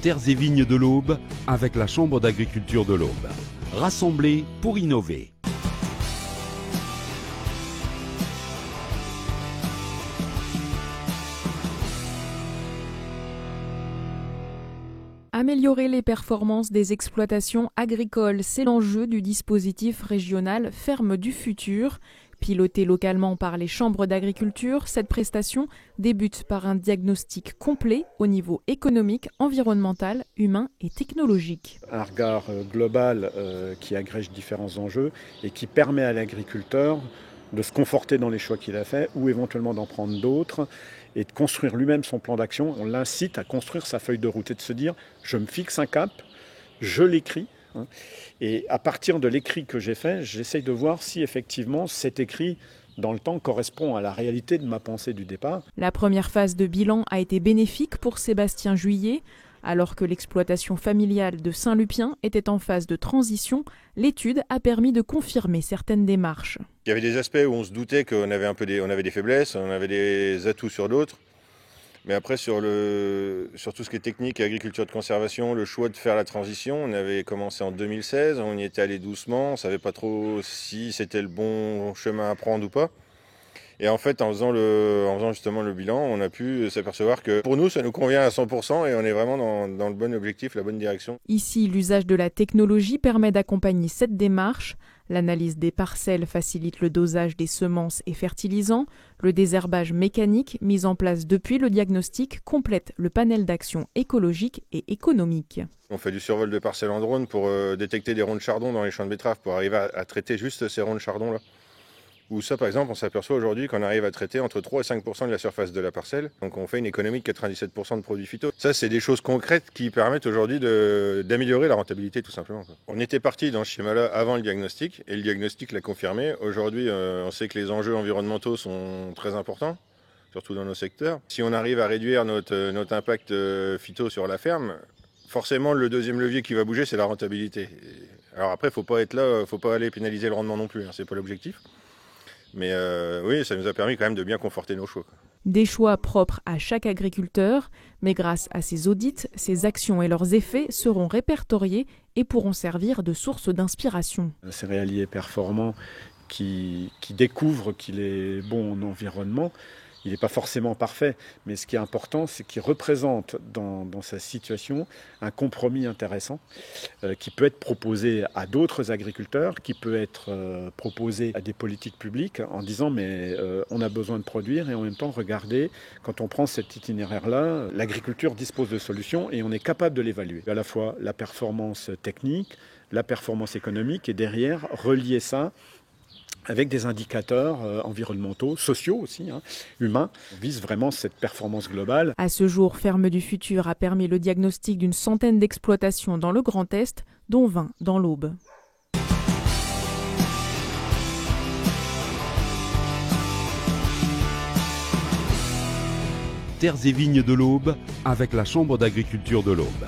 Terres et vignes de l'Aube avec la Chambre d'agriculture de l'Aube. Rassemblés pour innover. Améliorer les performances des exploitations agricoles, c'est l'enjeu du dispositif régional Ferme du Futur. Pilotée localement par les chambres d'agriculture, cette prestation débute par un diagnostic complet au niveau économique, environnemental, humain et technologique. Un regard global qui agrège différents enjeux et qui permet à l'agriculteur de se conforter dans les choix qu'il a faits ou éventuellement d'en prendre d'autres et de construire lui-même son plan d'action. On l'incite à construire sa feuille de route et de se dire « je me fixe un cap, je l'écris ». Et à partir de l'écrit que j'ai fait, j'essaye de voir si effectivement cet écrit dans le temps correspond à la réalité de ma pensée du départ. La première phase de bilan a été bénéfique pour Sébastien Juillet. Alors que l'exploitation familiale de Saint-Lupien était en phase de transition, l'étude a permis de confirmer certaines démarches. Il y avait des aspects où on se doutait qu'on avait on avait des faiblesses, on avait des atouts sur d'autres. Mais après, sur tout ce qui est technique et agriculture de conservation, le choix de faire la transition, on avait commencé en 2016, on y était allé doucement, on ne savait pas trop si c'était le bon chemin à prendre ou pas. Et en fait, en faisant justement le bilan, on a pu s'apercevoir que pour nous, ça nous convient à 100% et on est vraiment dans le bon objectif, la bonne direction. Ici, l'usage de la technologie permet d'accompagner cette démarche. L'analyse des parcelles facilite le dosage des semences et fertilisants. Le désherbage mécanique, mis en place depuis le diagnostic, complète le panel d'actions écologiques et économiques. On fait du survol de parcelles en drone pour détecter des ronds de chardon dans les champs de betteraves pour arriver à traiter juste ces ronds de chardon-là. Ou ça, par exemple, on s'aperçoit aujourd'hui qu'on arrive à traiter entre 3 et 5% de la surface de la parcelle. Donc on fait une économie de 97% de produits phyto. Ça, c'est des choses concrètes qui permettent aujourd'hui d'améliorer la rentabilité, tout simplement. On était parti dans ce schéma-là avant le diagnostic, et le diagnostic l'a confirmé. Aujourd'hui, on sait que les enjeux environnementaux sont très importants, surtout dans nos secteurs. Si on arrive à réduire notre impact phyto sur la ferme, forcément, le deuxième levier qui va bouger, c'est la rentabilité. Alors après, faut pas aller pénaliser le rendement non plus, hein, c'est pas l'objectif. Mais oui, ça nous a permis quand même de bien conforter nos choix. Des choix propres à chaque agriculteur, mais grâce à ces audits, ces actions et leurs effets seront répertoriés et pourront servir de source d'inspiration. Un céréalier performant qui découvre qu'il est bon en environnement, il n'est pas forcément parfait, mais ce qui est important, c'est qu'il représente dans sa situation un compromis intéressant qui peut être proposé à d'autres agriculteurs, qui peut être proposé à des politiques publiques en disant mais on a besoin de produire et en même temps, regardez, quand on prend cet itinéraire-là, l'agriculture dispose de solutions et on est capable de l'évaluer. À la fois la performance technique, la performance économique et derrière, relier ça avec des indicateurs environnementaux, sociaux aussi, humains. On vise vraiment cette performance globale. À ce jour, Ferme du Futur a permis le diagnostic d'une centaine d'exploitations dans le Grand Est, dont 20 dans l'Aube. Terres et vignes de l'Aube avec la Chambre d'agriculture de l'Aube.